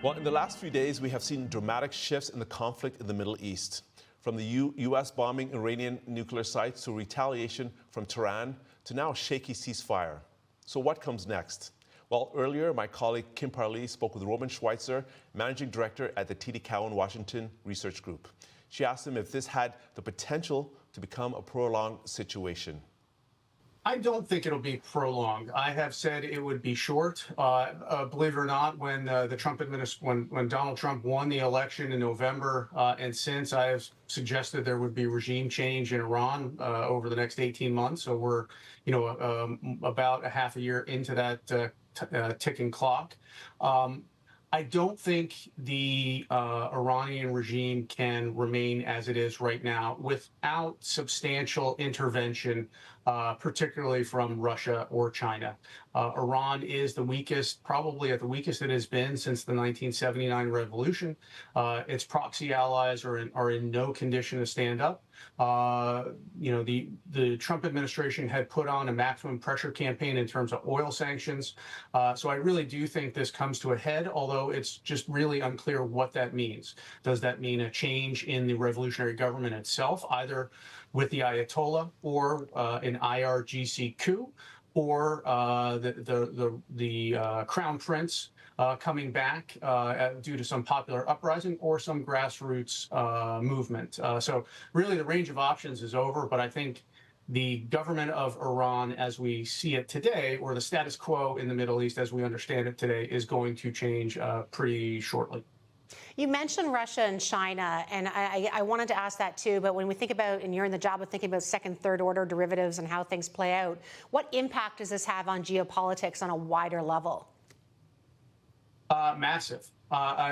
Well, in the last few days, we have seen dramatic shifts in the conflict in the Middle East. From the U.S. bombing Iranian nuclear sites to retaliation from Tehran to now a shaky ceasefire. So what comes next? Well, earlier, my colleague Kim Parley spoke with Roman Schweitzer, Managing Director at the TD Cowen Washington Research Group. She asked him if this had the potential to become a prolonged situation. I don't think it'll be prolonged. I have said it would be short. Believe it or not, when when Donald Trump won the election in November, and since I have suggested there would be regime change in Iran over the next 18 months. So we're, about a half a year into that ticking clock. I don't think the Iranian regime can remain as it is right now without substantial intervention, particularly from Russia or China. Iran is the weakest, probably at the weakest it has been since the 1979 revolution. Its proxy allies are in no condition to stand up. The Trump administration had put on a maximum pressure campaign in terms of oil sanctions. So I really do think this comes to a head, although it's just really unclear what that means. Does that mean a change in the revolutionary government itself, either with the Ayatollah or an IRGC coup, or the Crown Prince coming back due to some popular uprising or some grassroots movement? So really the range of options is over, but I think the government of Iran as we see it today, or the status quo in the Middle East as we understand it today, is going to change pretty shortly. You mentioned Russia and China, and I wanted to ask that too, but when we think about, and you're in the job of thinking about second, third order derivatives and how things play out, what impact does this have on geopolitics on a wider level? Massive.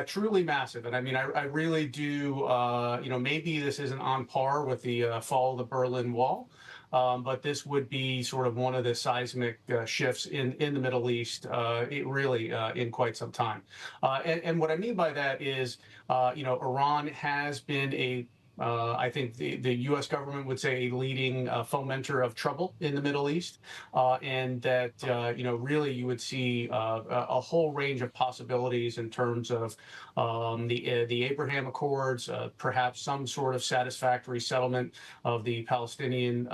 Truly massive. And I mean, I really do, maybe this isn't on par with the fall of the Berlin Wall, but this would be sort of one of the seismic shifts in the Middle East, in quite some time. And what I mean by that is, Iran has been I think the U.S. government would say a leading fomenter of trouble in the Middle East, and that really you would see a whole range of possibilities in terms of the Abraham Accords, perhaps some sort of satisfactory settlement of the Palestinian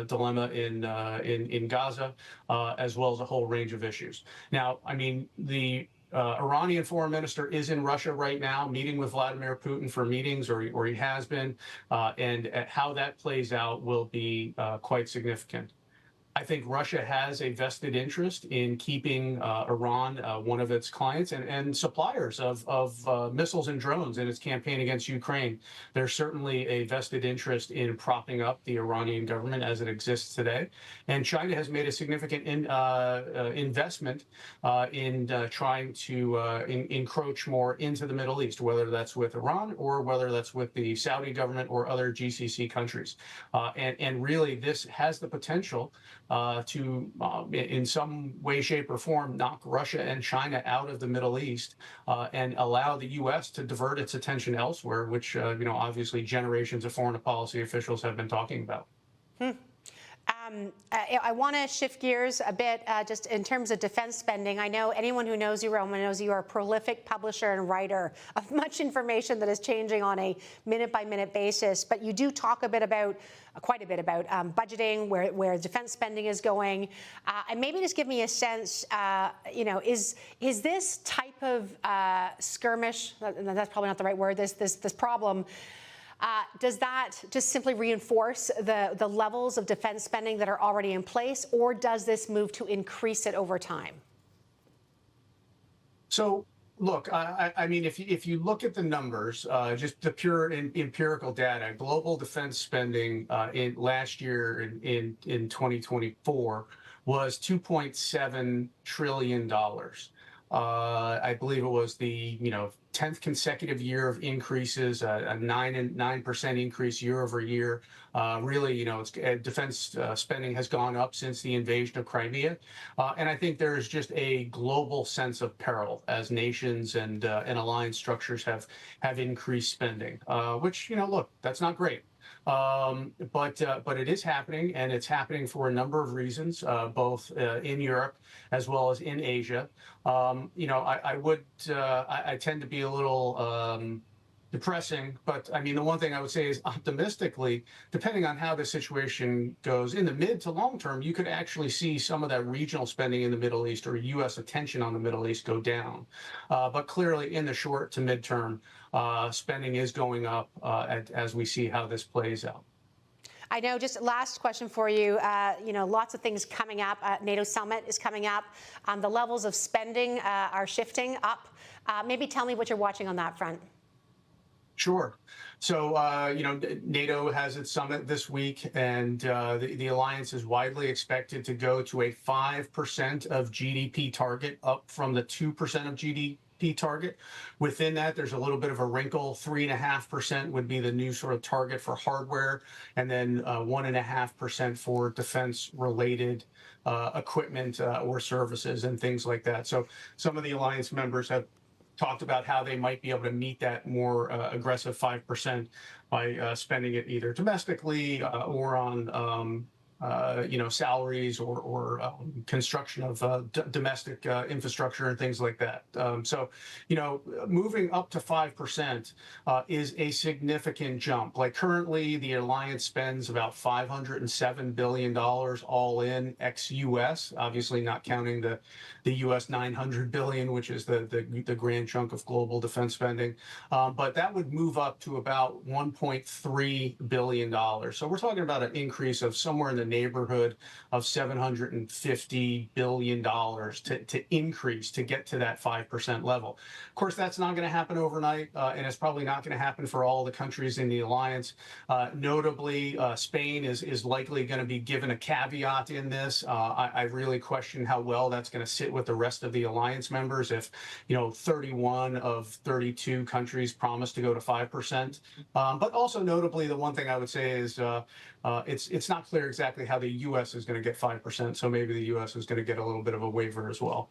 dilemma in Gaza, as well as a whole range of issues. Now, I mean, the Iranian foreign minister is in Russia right now, meeting with Vladimir Putin for meetings, or he has been, and how that plays out will be quite significant. I think Russia has a vested interest in keeping Iran one of its clients and suppliers of missiles and drones in its campaign against Ukraine. There's certainly a vested interest in propping up the Iranian government as it exists today. And China has made a significant investment in trying to encroach more into the Middle East, whether that's with Iran or whether that's with the Saudi government or other GCC countries. And really, this has the potential to, in some way, shape, or form, knock Russia and China out of the Middle East and allow the U.S. to divert its attention elsewhere, which, obviously generations of foreign policy officials have been talking about. I want to shift gears a bit just in terms of defense spending. I know anyone who knows you, Roman, knows you are a prolific publisher and writer of much information that is changing on a minute-by-minute basis. But you do talk quite a bit about budgeting, where defense spending is going. And maybe just give me a sense, is this type of skirmish, that's probably not the right word, this problem, does that just simply reinforce the levels of defense spending that are already in place, or does this move to increase it over time? So, look, I mean, if you look at the numbers, just the pure empirical data, global defense spending in last year in 2024 was $2.7 trillion. I believe it was the 10th consecutive year of increases, a 9% increase year over year. Really, defense spending has gone up since the invasion of Crimea, and I think there is just a global sense of peril as nations and alliance structures have increased spending, which look, that's not great. But it is happening, and it's happening for a number of reasons, both in Europe as well as in Asia. I tend to be a little depressing, but I mean, the one thing I would say is optimistically, depending on how the situation goes in the mid to long term, you could actually see some of that regional spending in the Middle East or U.S. attention on the Middle East go down. But clearly, in the short to midterm, spending is going up as we see how this plays out. I know, just last question for you. Lots of things coming up. NATO summit is coming up. The levels of spending are shifting up. Maybe tell me what you're watching on that front. Sure. So, NATO has its summit this week, and the alliance is widely expected to go to a 5% of GDP target, up from the 2% of GDP target. Within that, there's a little bit of a wrinkle. 3.5% would be the new sort of target for hardware, and then 1.5% for defense-related equipment or services and things like that. So some of the alliance members have talked about how they might be able to meet that more aggressive 5% by spending it either domestically or on salaries or construction of domestic infrastructure and things like that. So, moving up to 5% is a significant jump. Like currently, the alliance spends about $507 billion all in ex-US, obviously not counting the US $900 billion, which is the grand chunk of global defense spending. But that would move up to about $1.3 billion. So we're talking about an increase of somewhere in the neighborhood of $750 billion to increase to get to that 5% level. Of course, that's not going to happen overnight, and it's probably not going to happen for all the countries in the alliance. Notably, Spain is likely going to be given a caveat in this. I really question how well that's going to sit with the rest of the alliance members if 31 of 32 countries promise to go to 5%. But also notably, the one thing I would say is it's not clear exactly how the U.S. is going to get 5%, so maybe the U.S. is going to get a little bit of a waiver as well.